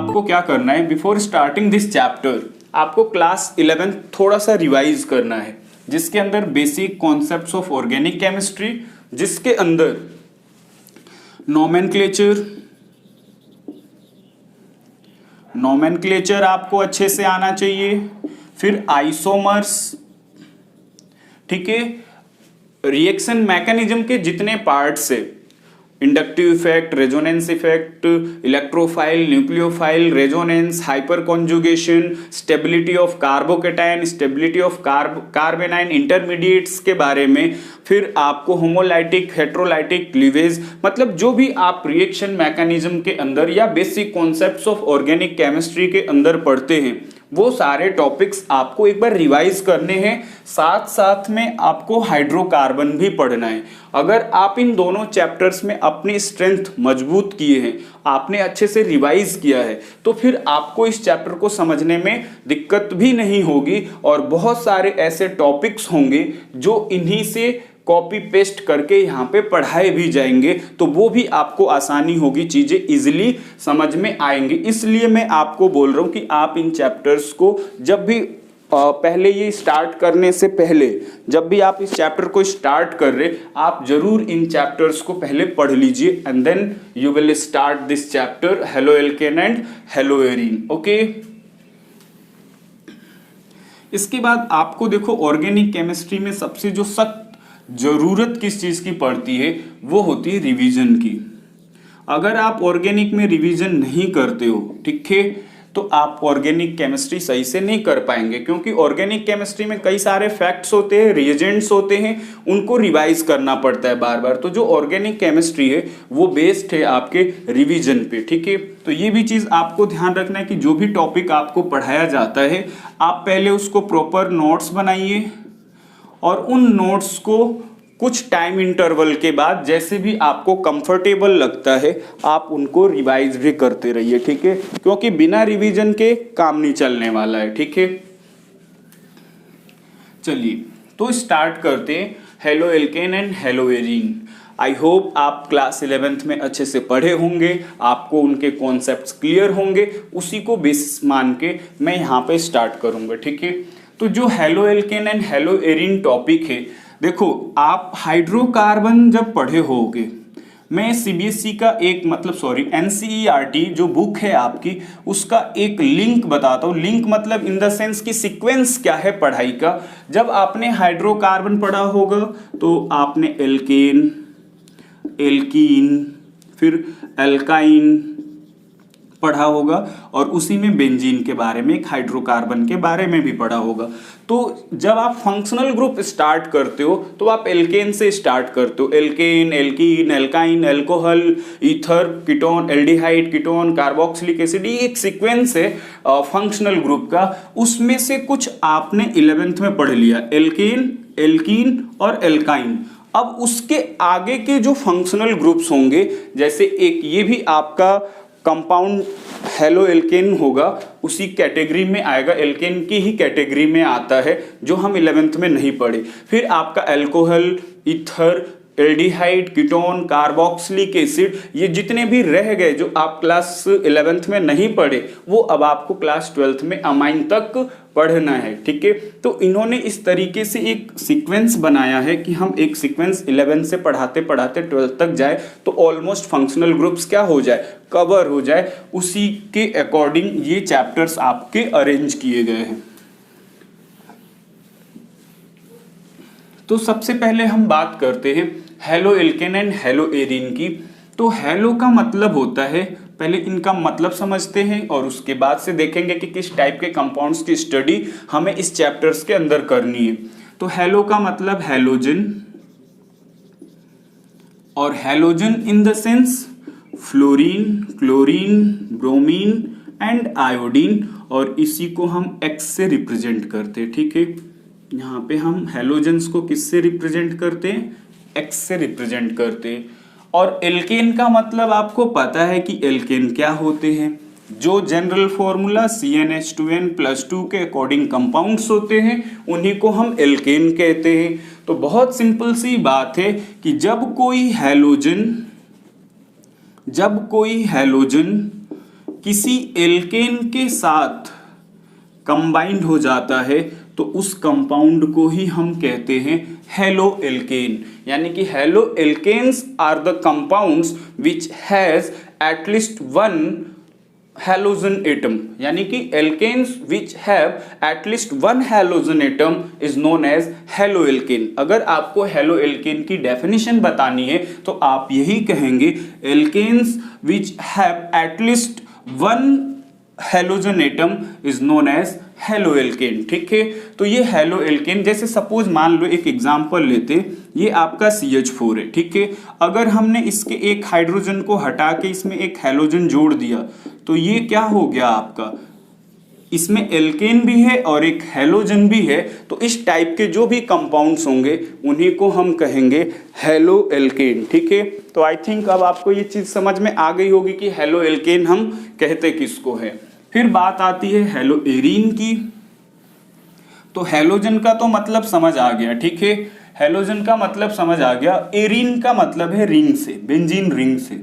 आपको क्या करना है, बिफोर स्टार्टिंग दिस चैप्टर आपको क्लास 11 थोड़ा सा रिवाइज करना है, जिसके अंदर basic concepts of organic chemistry, जिसके अंदर नोमेनक्लेचर आपको अच्छे से आना चाहिए, फिर आइसोमर्स, ठीक है, रिएक्शन मैकेनिज्म के जितने पार्ट्स है, inductive effect, resonance effect, electrophile, nucleophile, resonance, hyper conjugation, stability of carbocation, stability of कार्बेनाइन intermediates के बारे में, फिर आपको होमोलाइटिक, हेट्रोलाइटिक क्लीवेज, मतलब जो भी आप रिएक्शन मैकेनिज्म के अंदर या basic concepts of organic chemistry के अंदर पढ़ते हैं, वो सारे टॉपिक्स आपको एक बार रिवाइज करने हैं। साथ साथ में आपको हाइड्रोकार्बन भी पढ़ना है। अगर आप इन दोनों चैप्टर्स में अपनी स्ट्रेंथ मजबूत किए हैं, आपने अच्छे से रिवाइज किया है, तो फिर आपको इस चैप्टर को समझने में दिक्कत भी नहीं होगी और बहुत सारे ऐसे टॉपिक्स होंगे जो इन्हीं से कॉपी पेस्ट करके यहाँ पे पढ़ाए भी जाएंगे, तो वो भी आपको आसानी होगी, चीजें इजीली समझ में आएंगी। इसलिए मैं आपको बोल रहा हूँ कि आप इन चैप्टर्स को जब भी पहले ये स्टार्ट करने से पहले, जब भी आप इस चैप्टर को स्टार्ट कर रहे, आप जरूर इन चैप्टर्स को पहले पढ़ लीजिए and then you will start this chapter haloalkane and haloarene. Okay, इसके बाद आपको देखो ऑर्गेनिक केमिस्ट्री में सबसे जो सख्त जरूरत किस चीज की पड़ती है, वो होती है रिवीजन की। अगर आप ऑर्गेनिक में रिवीजन नहीं करते हो, ठीक है, तो आप ऑर्गेनिक केमिस्ट्री सही से नहीं कर पाएंगे, क्योंकि ऑर्गेनिक केमिस्ट्री में कई सारे फैक्ट्स होते हैं, रिएजेंट्स होते हैं, उनको रिवाइज करना पड़ता है बार बार। तो जो ऑर्गेनिक केमिस्ट्री है वो बेस्ड है आपके रिवीजन पे, ठीक है। तो ये भी चीज आपको ध्यान रखना है कि जो भी टॉपिक आपको पढ़ाया जाता है, आप पहले उसको प्रॉपर नोट्स बनाइए और उन नोट्स को कुछ टाइम इंटरवल के बाद जैसे भी आपको कंफर्टेबल लगता है आप उनको रिवाइज भी करते रहिए, ठीक है, क्योंकि बिना रिवीजन के काम नहीं चलने वाला है, ठीक है। चलिए तो स्टार्ट करते हैं halo alkane and hello arene. I hope आप क्लास 11th में अच्छे से पढ़े होंगे, आपको उनके कॉन्सेप्ट्स क्लियर होंगे, उसी को बेसिस मान के मैं यहाँ पे स्टार्ट करूँगा, ठीक है। तो जो halo alkane and hello arene topic है, देखो आप हाइड्रोकार्बन जब पढ़े होगे, मैं सीबीएसई का एक एनसीईआरटी जो बुक है आपकी, उसका एक लिंक बताता हूँ। लिंक मतलब इन द सेंस कि सीक्वेंस क्या है पढ़ाई का। जब आपने हाइड्रोकार्बन पढ़ा होगा तो आपने एल्केन, एल्कीन, फिर एल्काइन पढ़ा होगा और उसी में बेंजीन के बारे में, एक हाइड्रोकार्बन के बारे में भी पढ़ा होगा। तो जब आप फंक्शनल ग्रुप स्टार्ट करते हो तो आप एल्केन से स्टार्ट करते हो, alkane, alkene, alkyne, alcohol, ether, ketone, aldehyde, ketone, carboxylic acid, ये एक सीक्वेंस है फंक्शनल ग्रुप का। उसमें से कुछ आपने 11th में पढ़ लिया, एल्केन, एल्कीन और एल्काइन। अब उसके आगे के जो फंक्शनल ग्रुप्स होंगे, जैसे एक ये भी आपका कंपाउंड हेलो एल्केन होगा, उसी कैटेगरी में आएगा, एल्केन की ही कैटेगरी में आता है, जो हम 11th में नहीं पढ़े। फिर आपका alcohol, ether, aldehyde, ketone, carboxylic acid, ये जितने भी रह गए जो आप क्लास 11th में नहीं पढ़े, वो अब आपको क्लास 12th में अमाइन तक पढ़ना है, ठीक है। तो इन्होंने इस तरीके से एक सीक्वेंस बनाया है कि हम एक सीक्वेंस 11 से पढ़ाते पढ़ाते 12th तक जाए, तो ऑलमोस्ट फंक्शनल ग्रुप्स क्या हो जाए, कवर हो जाए। उसी के अकॉर्डिंग ये चैप्टर्स आपके अरेंज किए गए हैं। तो सबसे पहले हम बात करते हैं halo alkane and hello arene की। तो हेलो का मतलब होता है, पहले इनका मतलब समझते हैं और उसके बाद से देखेंगे कि किस टाइप के कंपाउंड्स की स्टडी हमें इस चैप्टर्स के अंदर करनी है। तो हेलो का मतलब हैलोजन, और halogen in the sense fluorine, chlorine, bromine and iodine, और इसी को हम एक्स से रिप्रेजेंट करते हैं, ठीक है। यहाँ पे हम हैलोजेंस को किससे रिप्रेजेंट करते हैं, एक्स से रिप्रेजेंट करते हैं। और एल्केन का मतलब आपको पता है कि एल्केन क्या होते हैं, जो जनरल फॉर्मूला CnH2n+2 के अकॉर्डिंग कंपाउंड्स होते हैं, उन्हीं को हम एल्केन कहते हैं। तो बहुत सिंपल सी बात है कि जब कोई हैलोजन किसी एल्केन के साथ कंबाइंड हो जाता है तो उस कंपाउंड को ही हम कहते हैं हेलो एल्केन। यानी कि haloalkanes are the compounds which has at least one halogen atom. यानी कि alkanes which have at least one halogen atom is known as haloalkane. अगर आपको हेलो एल्केन की डेफिनेशन बतानी है तो आप यही कहेंगे alkanes which have at least one halogen atom is known as haloalkane. ठीक है, तो ये हेलो एल्केन, जैसे सपोज मान लो एक एग्जांपल लेते, ये आपका CH4 है। ठीक है, अगर हमने इसके एक हाइड्रोजन को हटा के इसमें एक हैलोजन जोड़ दिया तो ये क्या हो गया आपका, इसमें एल्केन भी है और एक हैलोजन भी है। तो इस टाइप के जो भी कंपाउंड्स होंगे उन्हीं को हम कहेंगे हेलो एल्केन। ठीक है, तो आई थिंक अब आपको ये चीज समझ में आ गई होगी कि हेलो एल्केन हम कहते किसको है। फिर बात आती है हेलो एरीन की। तो हैलोजन का तो मतलब समझ आ गया। ठीक है, हैलोजन का मतलब समझ आ गया। एरीन का मतलब है रिंग से, बेंजीन रिंग से।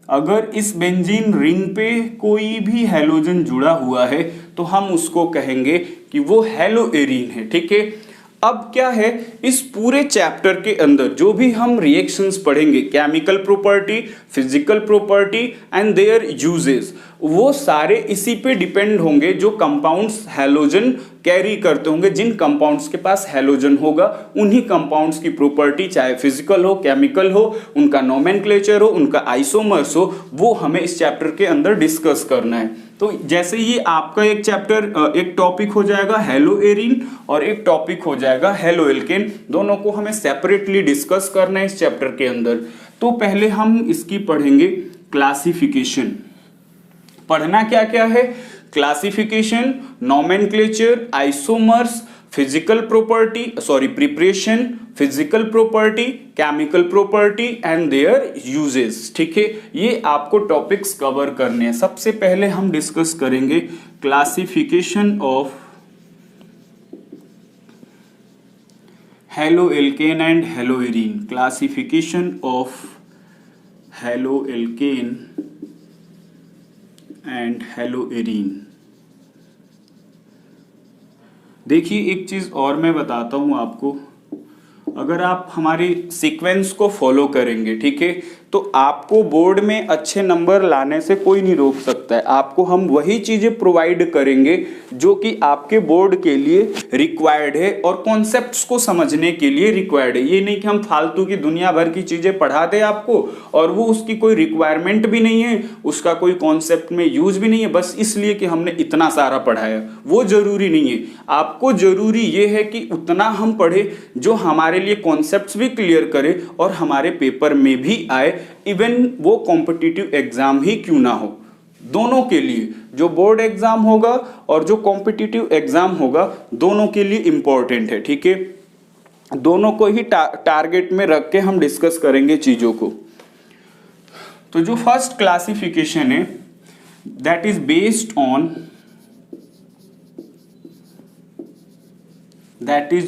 अगर इस बेंजीन रिंग पे कोई भी हैलोजन जुड़ा हुआ है तो हम उसको कहेंगे कि वो हेलो एरीन है। ठीक है, अब क्या है, इस पूरे चैप्टर के अंदर जो भी हम रिएक्शंस पढ़ेंगे, chemical property, physical property and there uses, वो सारे इसी पे डिपेंड होंगे जो कंपाउंड्स हैलोजन कैरी करते होंगे। जिन कंपाउंड्स के पास हैलोजन होगा उन्हीं कंपाउंड्स की प्रॉपर्टी, चाहे फिजिकल हो, केमिकल हो, उनका नोमेनक्लेचर हो, उनका आइसोमर्स हो, वो हमें इस चैप्टर के अंदर डिस्कस करना है। तो जैसे ये आपका एक चैप्टर, एक टॉपिक हो जाएगा हेलो एरीन और एक टॉपिक हो जाएगा हेलो एल्केन, दोनों को हमें सेपरेटली डिस्कस करना है इस चैप्टर के अंदर। तो पहले हम इसकी पढ़ेंगे क्लासिफिकेशन। पढ़ना क्या क्या है, classification, nomenclature, isomers, physical property, preparation, physical property, chemical property and there uses. ठीक है, ये आपको टॉपिक्स कवर करने हैं। सबसे पहले हम डिस्कस करेंगे classification of halo alkane and hello arene. Classification of halo alkane and hello arene. देखिए एक चीज और मैं बताता हूं आपको, अगर आप हमारी सीक्वेंस को फॉलो करेंगे, ठीक है, तो आपको बोर्ड में अच्छे नंबर लाने से कोई नहीं रोक सकता है। आपको हम वही चीजें प्रोवाइड करेंगे जो कि आपके बोर्ड के लिए रिक्वायर्ड है और कॉन्सेप्ट्स को समझने के लिए रिक्वायर्ड है। ये नहीं कि हम फालतू की दुनिया भर की चीजें पढ़ा दें आपको और वो उसकी कोई रिक्वायरमेंट भी नहीं है, उसका कोई कॉन्सेप्ट में यूज भी नहीं है, बस इसलिए कि हमने इतना सारा पढ़ाया। वो जरूरी नहीं है। आपको जरूरी ये है कि उतना हम पढ़े जो हमारे लिए कॉन्सेप्ट्स भी क्लियर करे और हमारे पेपर में भी आए, इवन वो कॉम्पिटिटिव एग्जाम ही क्यों ना हो। दोनों के लिए, जो बोर्ड एग्जाम होगा और जो कॉम्पिटिटिव एग्जाम होगा, दोनों के लिए इंपॉर्टेंट है। ठीक है, दोनों को ही टारगेट में रख के हम डिस्कस करेंगे चीजों को। तो जो फर्स्ट क्लासिफिकेशन है that is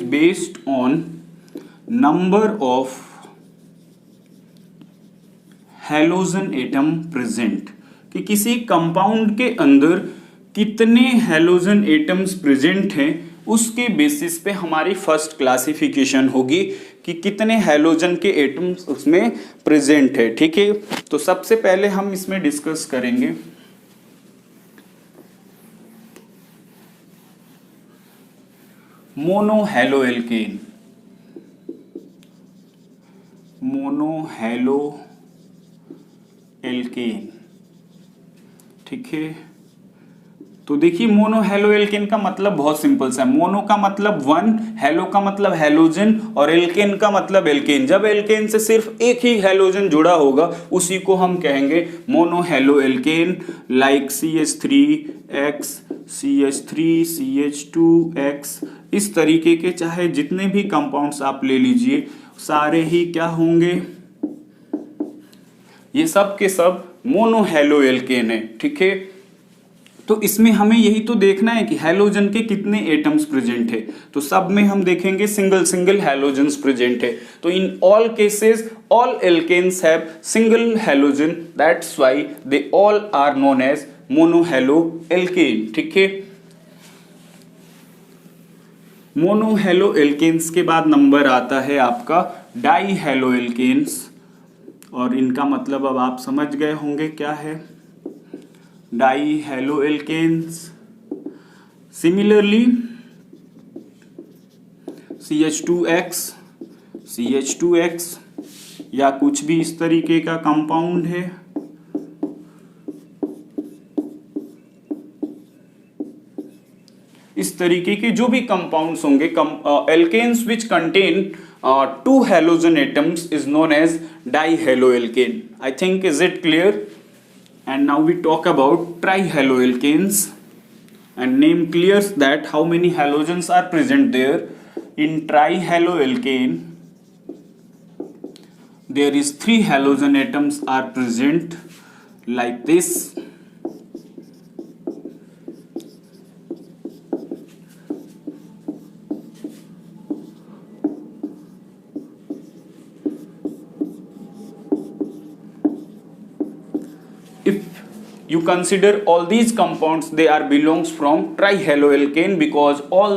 based on number of halogen atom present, कि किसी कंपाउंड के अंदर कितने हैलोजन एटम्स प्रेजेंट हैं, उसके बेसिस पे हमारी फर्स्ट क्लासिफिकेशन होगी कि कितने हैलोजन के एटम्स उसमें प्रेजेंट है। ठीक है, तो सबसे पहले हम इसमें डिस्कस करेंगे मोनोहैलो एल्केन। मोनोहैलो एल्केन, ठीक है। तो देखिए मोनोहैलो एल्केन का मतलब बहुत सिंपल सा है। मोनो का मतलब वन, हेलो का मतलब हैलोजन और एल्केन का मतलब एल्केन। जब एल्केन से सिर्फ एक ही हैलोजन जुड़ा होगा उसी को हम कहेंगे मोनोहैलो alkene. Like CH3X, CH3, CH2X, इस तरीके के चाहे जितने भी कंपाउंड्स आप ले लीजिए, सारे ही क्या होंगे, ये सब के सब मोनोहैलो एल्केन है। ठीक है, तो इसमें हमें यही तो देखना है कि हैलोजन के कितने एटम्स प्रेजेंट है। तो सब में हम देखेंगे सिंगल सिंगल हैलोजन्स प्रेजेंट है। तो in all cases all alkanes have single halogen, that's why they all are known as monohalo alkane. ठीक है, मोनोहेलो एल्केन्स के बाद नंबर आता है आपका डाई हेलो एल्केन्स, और इनका मतलब अब आप समझ गए होंगे क्या है, die halo alkanes. Similarly CH2X, CH2X या कुछ भी इस तरीके का कंपाउंड है, इस तरीके के जो भी कंपाउंड्स होंगे, alkanes which contain two halogen atoms is known as dihaloalkane. I think is it clear? And now we talk about trihaloalkanes, and name clears that how many halogens are present there. In trihaloalkane there is 3 halogen atoms are present like this. If you consider all these compounds, they are belongs from trihaloalkane because all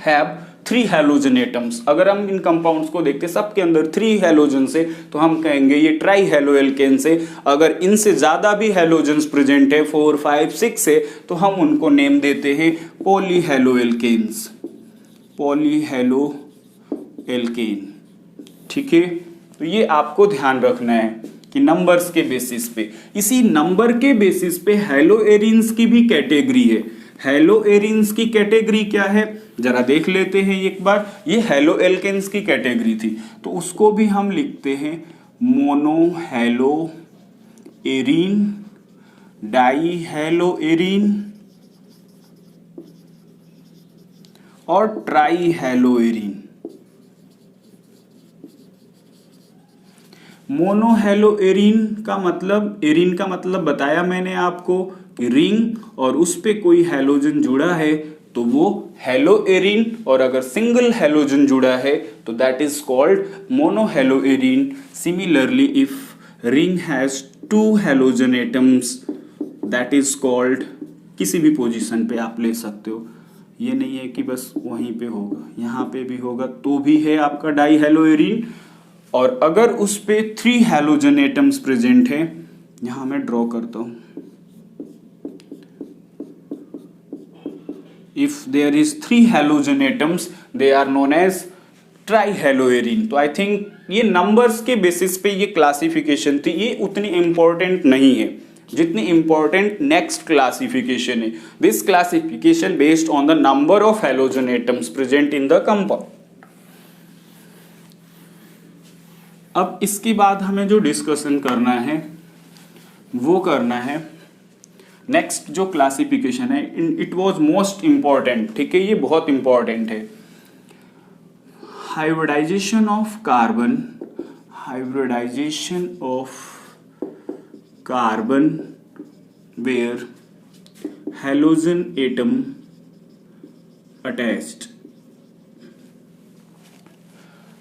have 3 halogen atoms. अगर हम इन compounds को देखते सबके अंदर 3 halogen से, तो हम कहेंगे ये ट्राइहेलोएल्केन से। अगर इनसे ज्यादा भी हेलोजन्स प्रेजेंट है 4, 5, 6 से, तो हम उनको नेम देते हैं पॉलीहेलोएल्केन्स, पॉलीहेलोएल्केन। ठीक है, तो ये आपको ध्यान रखना है कि नंबर्स के बेसिस पे, इसी नंबर के बेसिस पे हेलोएरिन्स की भी कैटेगरी है। हेलोएरिन्स की कैटेगरी क्या है जरा देख लेते हैं एक बार। ये हेलोएल्केन्स की कैटेगरी थी, तो उसको भी हम लिखते हैं मोनोहेलोएरीन, डाइहेलोएरीन और ट्राइहेलोएरीन। मोनोहेलोएरीन का मतलब, एरीन का मतलब बताया मैंने आपको कि रिंग और उस पे कोई हेलोजन जुड़ा है तो वो हेलोएरीन, और अगर सिंगल हेलोजन जुड़ा है तो that is called monohaloarene. Similarly if ring has 2 halogen atoms that is called, किसी भी पोजीशन पे आप ले सकते हो, ये नहीं है कि बस वहीं पे होगा, यहाँ पे भी होगा तो भी है आपका डाइहेलोएरीन। और अगर उस पे 3 हेलोजन एटम्स प्रेजेंट है, यहां मैं ड्रॉ करता हूं, if there is 3 halogen atoms they are known as trihaloarene. तो आई थिंक ये नंबर्स के बेसिस पे ये क्लासिफिकेशन थी, ये उतनी इंपॉर्टेंट नहीं है जितनी इंपॉर्टेंट नेक्स्ट क्लासिफिकेशन है। This classification based on the number of halogen atoms present in the compound. अब इसके बाद हमें जो डिस्कशन करना है वो करना है नेक्स्ट जो क्लासिफिकेशन है, इट वाज मोस्ट इंपॉर्टेंट। ठीक है, ये बहुत इंपॉर्टेंट है। Hybridization of carbon, hybridization of carbon where halogen atom attached.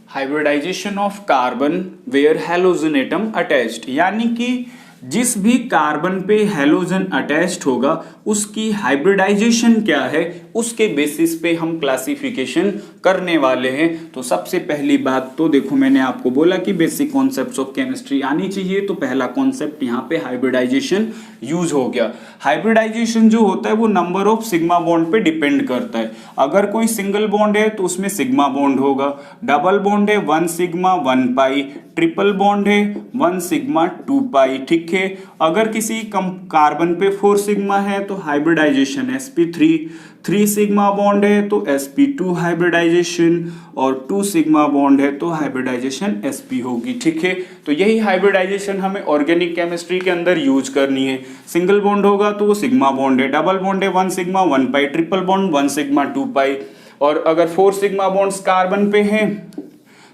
Hybridization of carbon where halogen atom attached, यानी कि जिस भी कार्बन पे हेलोजन अटैच्ड होगा उसकी हाइब्रिडाइजेशन क्या है, उसके बेसिस पे हम क्लासिफिकेशन करने वाले हैं। तो सबसे पहली बात तो देखो, मैंने आपको बोला कि बेसिक कॉन्सेप्ट्स ऑफ केमिस्ट्री आनी चाहिए, तो पहला कॉन्सेप्ट यहाँ पे हाइब्रिडाइजेशन यूज हो गया। हाइब्रिडाइजेशन जो होता है वो नंबर ऑफ सिग्मा बॉन्ड पे डिपेंड करता है। अगर कोई सिंगल बॉन्ड है तो उसमें सिग्मा बॉन्ड होगा, डबल बॉन्ड है 1 सिग्मा 1 पाई, ट्रिपल बॉन्ड है 1 सिग्मा 2 पाई। ठीक है, अगर किसी कार्बन पे 4 सिग्मा है तो हाइब्रिडाइजेशन sp3, 3 सिग्मा बॉन्ड है तो sp2 हाइब्रिडाइजेशन, और 2 सिग्मा बॉन्ड है तो हाइब्रिडाइजेशन sp होगी। ठीक है, तो यही हाइब्रिडाइजेशन हमें ऑर्गेनिक केमिस्ट्री के अंदर यूज करनी है। सिंगल बॉन्ड होगा तो वो सिग्मा बॉन्ड है, डबल बॉन्ड है 1 सिग्मा 1 पाई, ट्रिपल बॉन्ड 1 सिग्मा 2 पाई, और अगर 4 सिग्मा बॉन्ड्स कार्बन पे हैं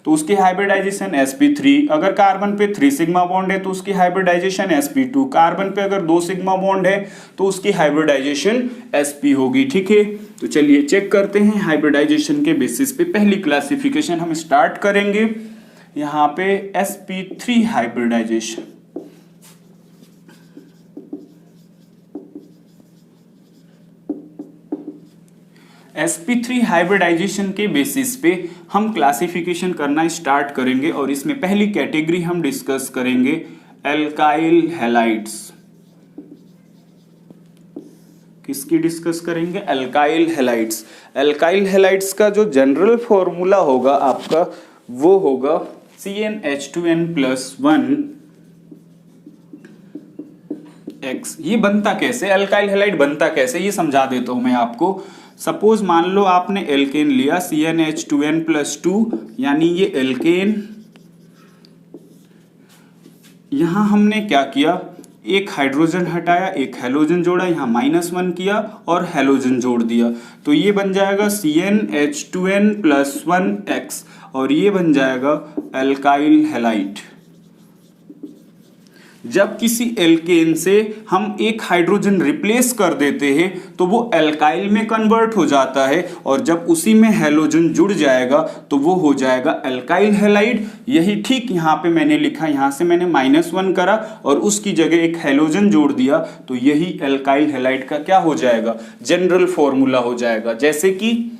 तो उसकी हाइब्रिडाइजेशन sp3। अगर कार्बन पे 3 सिग्मा बॉन्ड है तो उसकी हाइब्रिडाइजेशन sp2। कार्बन पे अगर 2 सिग्मा बॉन्ड है तो उसकी हाइब्रिडाइजेशन sp होगी। ठीक है, तो चलिए चेक करते हैं हाइब्रिडाइजेशन के बेसिस पे। पहली क्लासिफिकेशन हम स्टार्ट करेंगे यहाँ पे sp3 हाइब्रिडाइजेशन। sp3 हाइब्रिडाइजेशन के बेसिस पे हम क्लासिफिकेशन करना स्टार्ट करेंगे और इसमें पहली कैटेगरी हम डिस्कस करेंगे एल्काइल हैलाइड्स। किसकी डिस्कस करेंगे? Alkyl halides. एल्काइल हैलाइड्स का जो जनरल फॉर्मूला होगा आपका वो होगा CnH2n+1x। ये बनता कैसे, एल्काइल हैलाइड बनता कैसे, ये समझा देता हूं मैं आपको। सपोज मान लो आपने एल्केन लिया CnH2n+2, यानी ये एल्केन। यहां हमने क्या किया, एक हाइड्रोजन हटाया, एक हैलोजन जोड़ा, यहाँ -1 किया और हैलोजन जोड़ दिया, तो ये बन जाएगा CnH2n+1x और ये बन जाएगा एल्काइल हैलाइड। जब किसी एल्केन से हम एक हाइड्रोजन रिप्लेस कर देते हैं तो वो एल्काइल में कन्वर्ट हो जाता है, और जब उसी में हैलोजन जुड़ जाएगा तो वो हो जाएगा एल्काइल हैलाइड। यही ठीक यहाँ पे मैंने लिखा, यहाँ से मैंने -1 करा और उसकी जगह एक हैलोजन जोड़ दिया, तो यही एल्काइल हैलाइड का क्या हो जाएगा, जनरल फॉर्मूला हो जाएगा। जैसे कि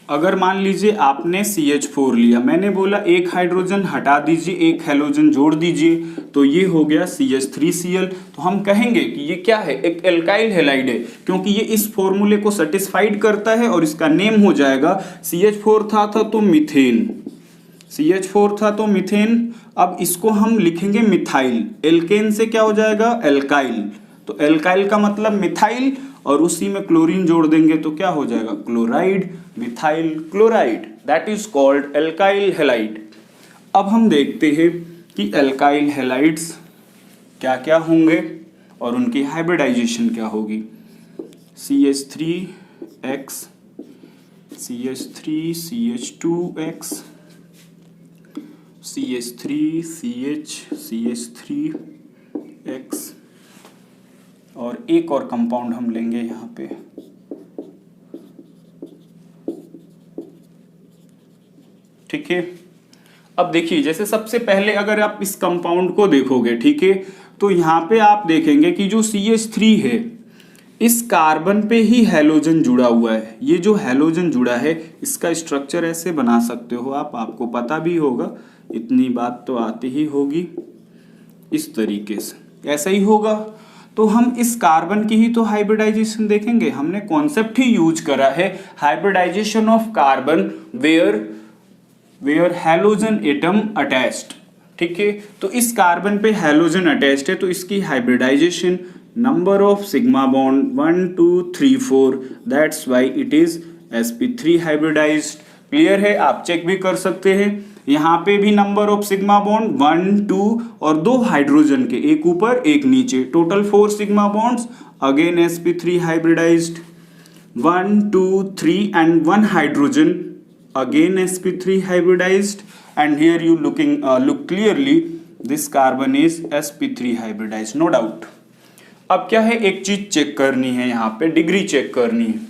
अगर मान लीजिए आपने CH4 लिया, मैंने बोला एक हाइड्रोजन हटा दीजिए, एक हैलोजन जोड़ दीजिए, तो ये हो गया CH3Cl। तो हम कहेंगे कि ये क्या है, एक एल्काइल हैलाइड है, क्योंकि ये इस फॉर्मूले को सेटिस्फाइड करता है और इसका नेम हो जाएगा, CH4 था तो मीथेन, CH4 था तो मीथेन। अब इसको हम लिखेंगे मिथाइल, एल्केन से क्या हो जाएगा, एल्काइल, तो एल्काइल का मतलब मिथाइल, और उसी में क्लोरीन जोड़ देंगे तो क्या हो जाएगा, chloride, methyl chloride, that is called alkyl halide. अब हम देखते हैं कि एल्काइल हैलाइड्स क्या क्या होंगे और उनकी हाइब्रिडाइजेशन क्या होगी। CH3X, CH3, CH2X, CH3, CH, CH3X, और एक और कंपाउंड हम लेंगे यहाँ पे, ठीक है। अब देखिए, जैसे सबसे पहले अगर आप इस कंपाउंड को देखोगे, ठीक है, तो यहाँ पे आप देखेंगे कि जो CH3 है, इस कार्बन पे ही हैलोजन जुड़ा हुआ है। ये जो हैलोजन जुड़ा है इसका स्ट्रक्चर ऐसे बना सकते हो आप, आपको पता भी होगा, इतनी बात तो आती ही होगी, इस तरीके से ऐसा ही होगा। तो हम इस कार्बन की ही तो हाइब्रिडाइजेशन देखेंगे, हमने कॉन्सेप्ट ही यूज करा है, hybridization of carbon where halogen atom attached, ठीक है। तो इस कार्बन पे हैलोजन अटैच्ड है, तो इसकी hybridization number of sigma bond 1 2 3 4, that's why it is sp3 hybridized. Clear है, आप चेक भी कर सकते हैं, यहाँ पे भी नंबर ऑफ सिग्मा बॉन्ड 1 2 और 2 हाइड्रोजन के, एक ऊपर एक नीचे, total 4 sigma bonds, again sp3 hybridized, 1 2 3 and 1 hydrogen, again sp3 hybridized, and here you look clearly this carbon is sp3 hybridized, no doubt। अब क्या है, एक चीज चेक करनी है, यहाँ पे डिग्री चेक करनी है।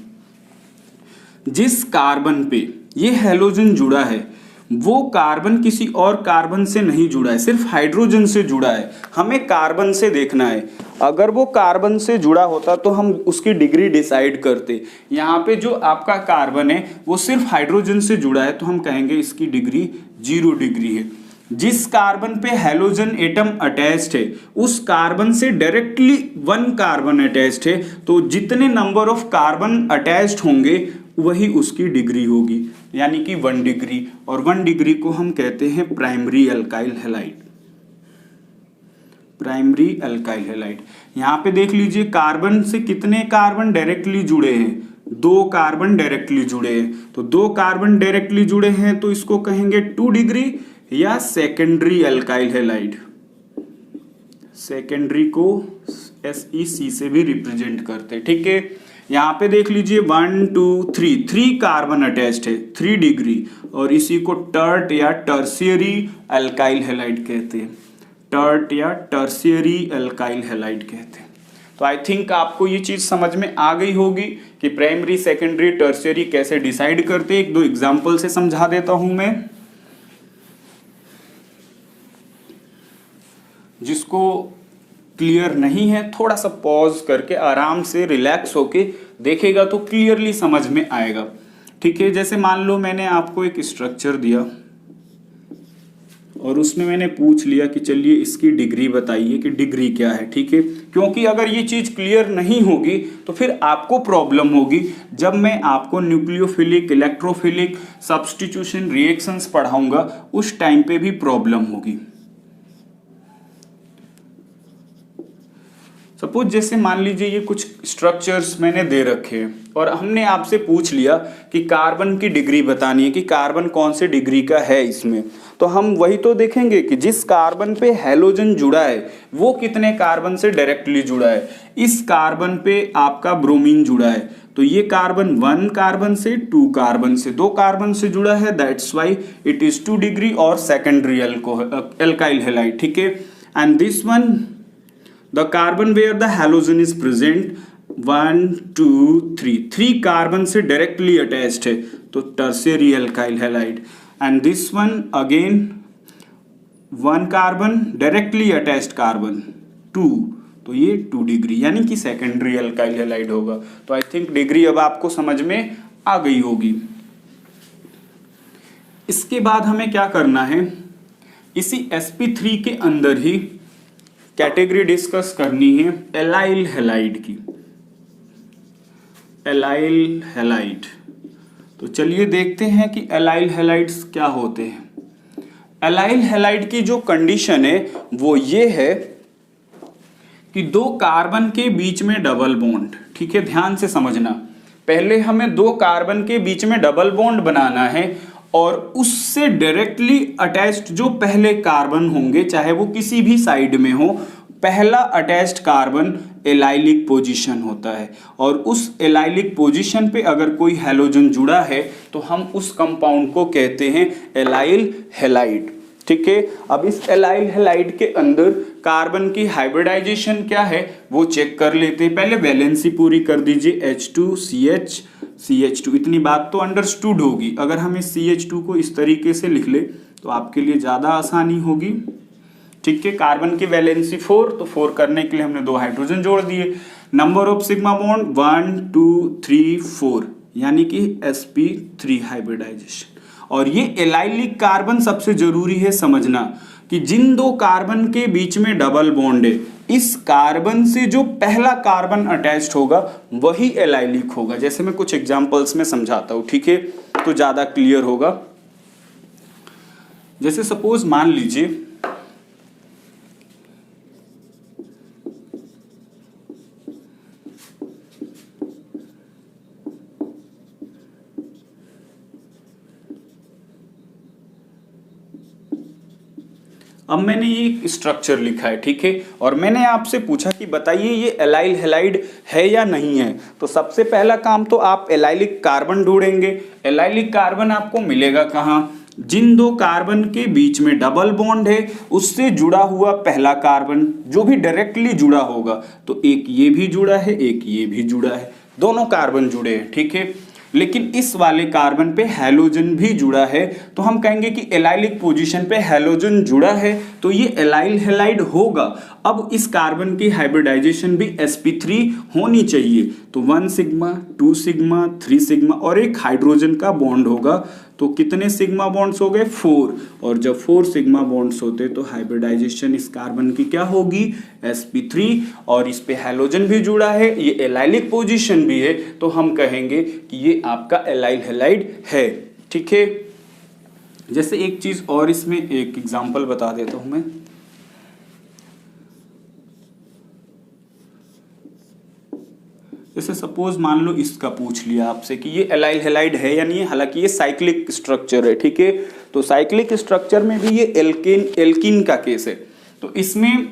जिस कार्बन पे ये हैलोजन जुड़ा है वो कार्बन किसी और कार्बन से नहीं जुड़ा है, सिर्फ हाइड्रोजन से जुड़ा है। हमें कार्बन से देखना है, अगर वो कार्बन से जुड़ा होता तो हम उसकी डिग्री डिसाइड करते। यहाँ पे जो आपका कार्बन है वो सिर्फ हाइड्रोजन से जुड़ा है, तो हम कहेंगे इसकी डिग्री 0 डिग्री है। जिस कार्बन पे हैलोजन एटम अटैच्ड है उस कार्बन से डायरेक्टली 1 कार्बन अटैच्ड है, तो जितने नंबर ऑफ कार्बन अटैच्ड होंगे वही उसकी डिग्री होगी, यानी कि 1 डिग्री, और 1 डिग्री को हम कहते हैं primary alkyl halide, primary alkyl halide. यहाँ पे देख लीजिए कार्बन से कितने कार्बन डायरेक्टली जुड़े हैं, 2 कार्बन डायरेक्टली जुड़े हैं, तो 2 कार्बन डायरेक्टली जुड़े हैं तो इसको कहेंगे 2 डिग्री या सेकेंडरी अल्काइल हैलाइड। सेकेंडरी को SEC से भी रिप्रेजेंट करते, ठीक है। यहाँ पे देख लीजिए 1 2 3 कार्बन अटैच्ड है, 3 डिग्री, और इसी को टर्ट या टर्शियरी अल्काइल हैलाइड कहते हैं, टर्ट या टर्शियरी अल्काइल हैलाइड कहते हैं। तो आई थिंक आपको ये चीज समझ में आ गई होगी कि प्राइमरी, सेकेंडरी, टर्शियरी कैसे डिसाइड करते हैं। 1-2 एग्जाम्पल से समझा देता हूं मैं, जिसको क्लियर नहीं है, थोड़ा सा पॉज करके आराम से रिलैक्स होके देखेगा तो क्लियरली समझ में आएगा। ठीक है, जैसे मान लो मैंने आपको एक स्ट्रक्चर दिया और उसमें मैंने पूछ लिया कि चलिए इसकी डिग्री बताइए कि डिग्री क्या है। ठीक है, क्योंकि अगर ये चीज़ क्लियर नहीं होगी तो फिर आपको प्रॉब्लम होगी जब मैं आपको न्यूक्लियोफिलिक, इलेक्ट्रोफिलिक, सब्स्टिट्यूशन रिएक्शंस पढ़ाऊंगा, उस टाइम पे भी प्रॉब्लम होगी। सपोज जैसे मान लीजिए ये कुछ स्ट्रक्चर्स मैंने दे रखे हैं और हमने आपसे पूछ लिया कि कार्बन की डिग्री बतानी है कि कार्बन कौन से डिग्री का है इसमें, तो हम वही तो देखेंगे कि जिस कार्बन पे हैलोजन जुड़ा है वो कितने कार्बन से डायरेक्टली जुड़ा है। इस कार्बन पे आपका ब्रोमीन जुड़ा है तो ये कार्बन 1 कार्बन से 2 कार्बन से 2 कार्बन से जुड़ा है, that's why it is 2 degree और सेकेंडरी एल्काइल हैलाइड। ठीक है, and this one the carbon where the halogen is present 1 2 3 carbon से डायरेक्टली अटैच्ड है तो tertiary alkyl halide. And this one again 1 carbon directly attached carbon 2, तो ये 2 degree यानी कि सेकेंडरी एल्काइल हैलाइड होगा। तो आई थिंक डिग्री अब आपको समझ में आ गई होगी। इसके बाद हमें क्या करना है, इसी sp3 के अंदर ही कैटेगरी डिस्कस करनी है एलाइल हैलाइड की। एलाइल हैलाइड, तो चलिए देखते हैं कि एलाइल हैलाइड्स क्या होते हैं। एलाइल हैलाइड की जो कंडीशन है वो ये है कि 2 कार्बन के बीच में डबल बॉन्ड। ठीक है, ध्यान से समझना, पहले हमें 2 कार्बन के बीच में डबल बॉन्ड बनाना है और उससे डायरेक्टली अटैच्ड जो पहले कार्बन होंगे चाहे वो किसी भी साइड में हो, पहला अटैच्ड कार्बन एलाइलिक पोजीशन होता है और उस एलाइलिक पोजीशन पे अगर कोई हैलोजन जुड़ा है तो हम उस कंपाउंड को कहते हैं एलाइल हैलाइड। ठीक है, अब इस एलाइल हैलाइड के अंदर कार्बन की हाइब्रिडाइजेशन क्या है वो चेक कर लेते हैं। पहले वैलेंसी पूरी कर दीजिए, H2CH CH2, इतनी बात तो अंडरस्टूड होगी। अगर हम इस CH2 को इस तरीके से लिख ले तो आपके लिए ज़्यादा आसानी होगी। ठीक है, कार्बन की वैलेंसी 4, तो 4 करने के लिए हमने 2 हाइड्रोजन जोड़ दिए। नंबर ऑफ सिग्मा बॉन्ड 1 2 3 4 यानी कि sp3 हाइब्रिडाइजेशन। और ये एलाइलिक कार्बन सबसे जरूरी है समझना कि जिन 2 कार्बन के बीच में डबल बॉन्ड है, इस कार्बन से जो पहला कार्बन अटैच्ड होगा वही एलाइलिक होगा। जैसे मैं कुछ एग्जांपल्स में समझाता हूं, ठीक है, तो ज्यादा क्लियर होगा। जैसे सपोज मान लीजिए अब मैंने ये स्ट्रक्चर लिखा है, ठीक है, और मैंने आपसे पूछा कि बताइए ये एलाइल हैलाइड है या नहीं है। तो सबसे पहला काम तो आप एलाइलिक कार्बन ढूंढेंगे। एलाइलिक कार्बन आपको मिलेगा कहाँ, जिन 2 कार्बन के बीच में डबल बॉन्ड है उससे जुड़ा हुआ पहला कार्बन जो भी डायरेक्टली जुड़ा होगा। तो एक ये भी जुड़ा है, एक ये भी जुड़ा है, दोनों कार्बन जुड़े हैं। ठीक है, लेकिन इस वाले कार्बन पे हैलोजन भी जुड़ा है तो हम कहेंगे कि एलाइलिक पोजीशन पे हैलोजन जुड़ा है तो ये एलाइल हैलाइड होगा। अब इस कार्बन की हाइब्रिडाइजेशन भी sp3 होनी चाहिए। तो 1 सिग्मा 2 सिग्मा 3 सिग्मा और एक हाइड्रोजन का बॉन्ड होगा। तो कितने सिग्मा बॉन्ड्स हो गए, 4, और जब 4 सिग्मा बॉन्ड्स होते तो हाइब्रिडाइजेशन इस कार्बन की क्या होगी, sp3, और इस पे हैलोजन भी जुड़ा है, ये एलाइलिक पोजीशन भी है, तो हम कहेंगे कि ये आपका एलाइल हैलाइड है। ठीक है, जैसे एक चीज और इसमें एक एग्जांपल बता देता हूं मैं। जैसे सपोज मान लो इसका पूछ लिया आपसे कि ये एलाइल हैलाइड है या नहीं है, हालांकि ये साइक्लिक स्ट्रक्चर है। ठीक है, तो साइक्लिक स्ट्रक्चर में भी ये एल्कीन का केस है। तो इसमें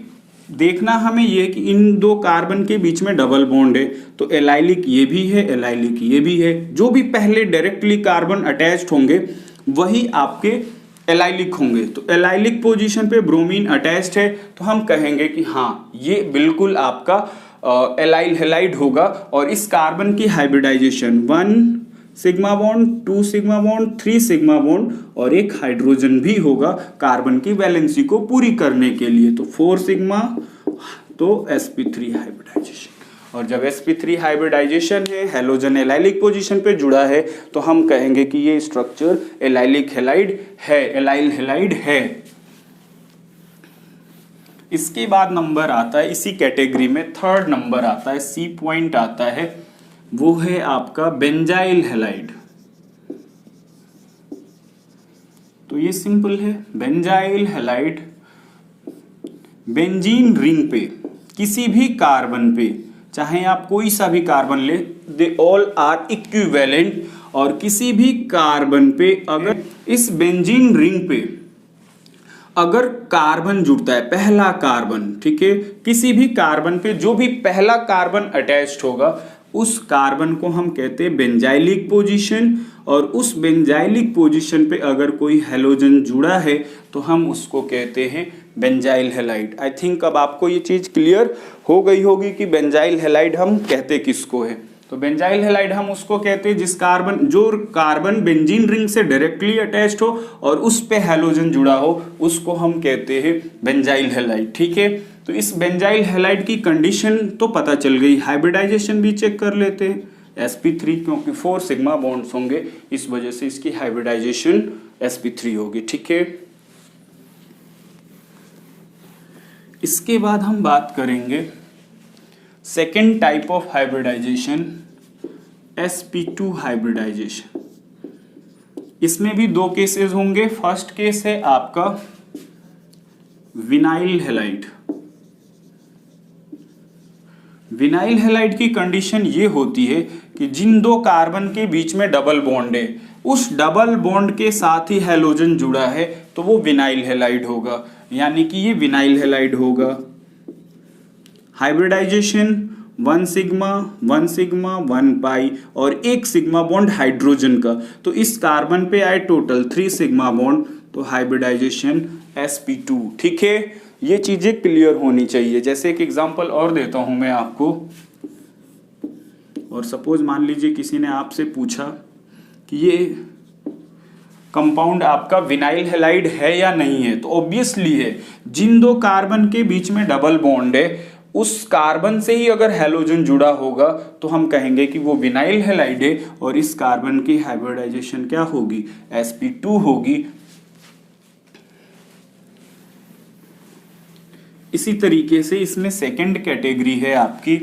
देखना हमें ये कि इन 2 कार्बन के बीच में डबल बॉन्ड है तो एलाइलिक ये भी है, एलाइलिक ये भी है। जो भी पहले डायरेक्टली कार्बन अटैच्ड होंगे वही आपके एलाइलिक होंगे। तो एलाइलिक पोजीशन पे ब्रोमीन अटैच्ड है तो हम कहेंगे कि हाँ ये बिल्कुल आपका एलाइल हैलाइड होगा। और इस कार्बन की hybridization 1 sigma bond 2 sigma bond 3 sigma bond और एक हाइड्रोजन भी होगा कार्बन की वैलेंसी को पूरी करने के लिए। तो 4 सिग्मा तो sp3 हाइब्रिडाइजेशन। और जब sp3 हाइब्रिडाइजेशन है, हैलोजन एलाइलिक पोजीशन पे जुड़ा है, तो हम कहेंगे कि ये स्ट्रक्चर एलाइलिक हैलाइड है, एलाइल हैलाइड है। इसके बाद नंबर आता है इसी कैटेगरी में, थर्ड नंबर आता है, सी पॉइंट आता है, वो है आपका बेंजाइल हैलाइड। तो ये सिंपल है, बेंजाइल हैलाइड बेंजीन रिंग पे किसी भी कार्बन पे, चाहे आप कोई सा भी कार्बन ले, दे ऑल आर इक्विवेलेंट, और किसी भी कार्बन पे अगर इस बेंजीन रिंग पे अगर कार्बन जुड़ता है, पहला कार्बन, ठीक है, किसी भी कार्बन पे जो भी पहला कार्बन अटैच्ड होगा उस कार्बन को हम कहते हैं बेंजाइलिक पोजीशन, और उस बेंजाइलिक पोजीशन पे अगर कोई हैलोजन जुड़ा है तो हम उसको कहते हैं बेंजाइल हैलाइड। आई थिंक अब आपको ये चीज क्लियर हो गई होगी कि बेंजाइल हैलाइड हम कहते किसको है। तो बेंजाइल हैलाइड हम उसको कहते हैं जो कार्बन बेंजीन रिंग से डायरेक्टली अटैच्ड हो और उस पे हैलोजन जुड़ा हो, उसको हम कहते हैं बेंजाइल हैलाइड। ठीक है, तो इस बेंजाइल हैलाइड की कंडीशन तो पता चल गई, हाइब्रिडाइजेशन भी चेक कर लेते हैं। sp3 क्योंकि 4 सिग्मा बॉन्ड्स होंगे, इस वजह से इसकी हाइब्रिडाइजेशन sp3 होगी। ठीक है, इसके बाद हम बात करेंगे second type of hybridization, sp2 hybridization. इसमें भी दो केसेस होंगे। फर्स्ट केस है आपका विनाइल हैलाइड। विनाइल हैलाइड की कंडीशन ये होती है कि जिन दो कार्बन के बीच में डबल बॉन्ड है, उस डबल बॉन्ड के साथ ही हैलोजन जुड़ा है, तो वो विनाइल हैलाइड होगा, यानी कि ये विनाइल हैलाइड होगा। हाइब्रिडाइजेशन 1 सिग्मा 1 सिग्मा 1 पाई और 1 सिग्मा बॉन्ड हाइड्रोजन का, तो इस कार्बन पे आए टोटल 3 सिग्मा बॉन्ड, तो हाइब्रिडाइजेशन sp2। ठीक है, ये चीजें क्लियर होनी चाहिए। जैसे एक एग्जांपल और देता हूं मैं आपको, और सपोज मान लीजिए किसी ने आपसे पूछा कि ये कंपाउंड आपका विनाइल हैलाइड है या नहीं है, तो ऑब्वियसली है। जिन दो कार्बन के बीच में डबल बॉन्ड है, उस कार्बन से ही अगर हैलोजन जुड़ा होगा तो हम कहेंगे कि वो विनाइल हैलाइड है, और इस कार्बन की हाइब्रिडाइजेशन क्या होगी, sp2 होगी। इसी तरीके से इसमें सेकंड कैटेगरी है आपकी,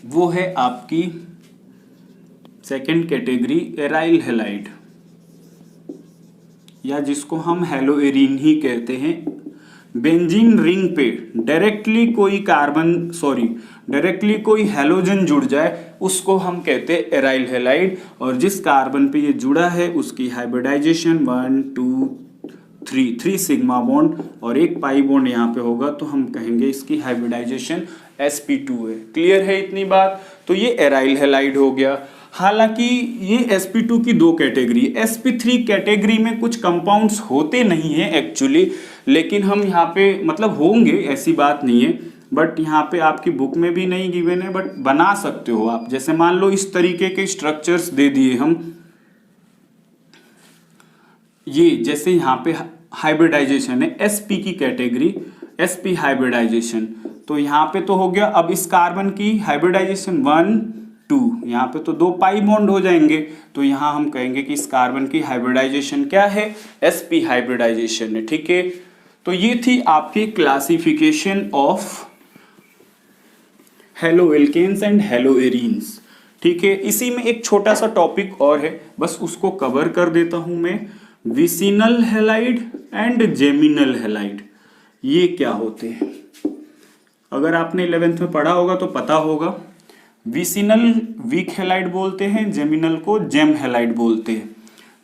वो है आपकी सेकंड कैटेगरी एराइल हैलाइड, या जिसको हम हैलोएरीन ही कहते हैं। बेंजीन रिंग पे डायरेक्टली कोई हैलोजन जुड़ जाए, उसको हम कहते हैं एराइल हैलाइड, और जिस कार्बन पे ये जुड़ा है उसकी हाइब्रिडाइजेशन 1 2 3 सिग्मा बॉन्ड और 1 पाई बॉन्ड यहाँ पे होगा, तो हम कहेंगे इसकी हाइब्रिडाइजेशन sp2 है। क्लियर है इतनी बात? तो ये एराइल हैलाइड हो गया। हालांकि ये sp2 की दो कैटेगरी, sp3 कैटेगरी में कुछ कंपाउंड्स होते नहीं है एक्चुअली, लेकिन हम यहाँ पे मतलब होंगे, ऐसी बात नहीं है, बट यहाँ पे आपकी बुक में भी नहीं गिवन है, बट बना सकते हो आप। जैसे मान लो इस तरीके के स्ट्रक्चर्स दे दिए हम, ये जैसे यहाँ पे हाइब्रिडाइजेशन है sp की कैटेगरी, sp हाइब्रिडाइजेशन, तो यहाँ पे तो हो गया। अब इस कार्बन की हाइब्रिडाइजेशन 1 2, यहाँ पे तो 2 पाई बॉन्ड हो जाएंगे, तो यहाँ हम कहेंगे कि इस कार्बन की हाइब्रिडाइजेशन क्या है, sp हाइब्रिडाइजेशन है। ठीक है, तो ये थी आपकी classification of haloalkanes and haloarenes. ठीक है, इसी में एक छोटा सा टॉपिक और है, बस उसको कवर कर देता हूं मैं। Vicinal halide and geminal halide, ये क्या होते हैं? अगर आपने 11th में पढ़ा होगा तो पता होगा। विसिनल वीक हैलाइड बोलते हैं, जेमिनल को जेम हैलाइड बोलते हैं।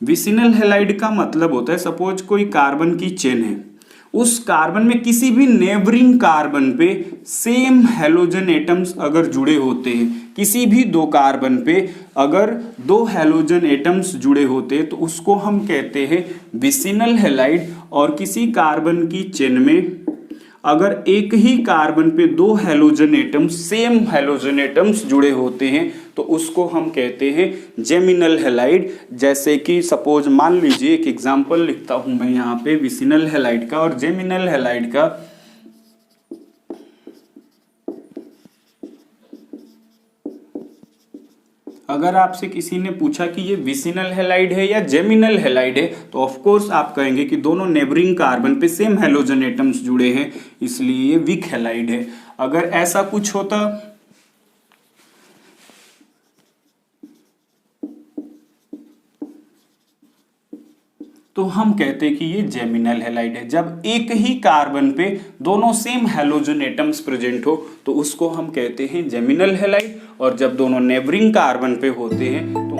विसिनल हैलाइड का मतलब होता है, सपोज कोई कार्बन की चेन है, उस कार्बन में किसी भी नेबरिंग कार्बन पे सेम हैलोजन एटम्स अगर जुड़े होते हैं, किसी भी दो कार्बन पे अगर 2 हैलोजन एटम्स जुड़े होते हैं, तो उसको हम कहते हैं विसिनल हैलाइड। और किसी कार्बन की चेन में अगर एक ही कार्बन पे 2 halogen atoms, same halogen atoms जुड़े होते हैं, तो उसको हम कहते हैं जेमिनल हैलाइड। जैसे कि सपोज मान लीजिए एक एग्जांपल लिखता हूं मैं यहाँ पे विसिनल हैलाइड का और जेमिनल हैलाइड का। अगर आपसे किसी ने पूछा कि ये विसिनल हैलाइड है या जेमिनल हैलाइड है, तो ऑफ कोर्स आप कहेंगे कि दोनों नेबरिंग कार्बन पे सेम हैलोजन एटम्स जुड़े हैं, इसलिए ये वीक हैलाइड है। अगर ऐसा कुछ होता तो हम कहते कि ये जेमिनल हैलाइड है। जब एक ही कार्बन पे दोनों सेम हैलोजन एटम्स प्रेजेंट हो तो उसको हम कहते हैं जेमिनल हैलाइड, और जब दोनों नेबरिंग कार्बन पे होते हैं तो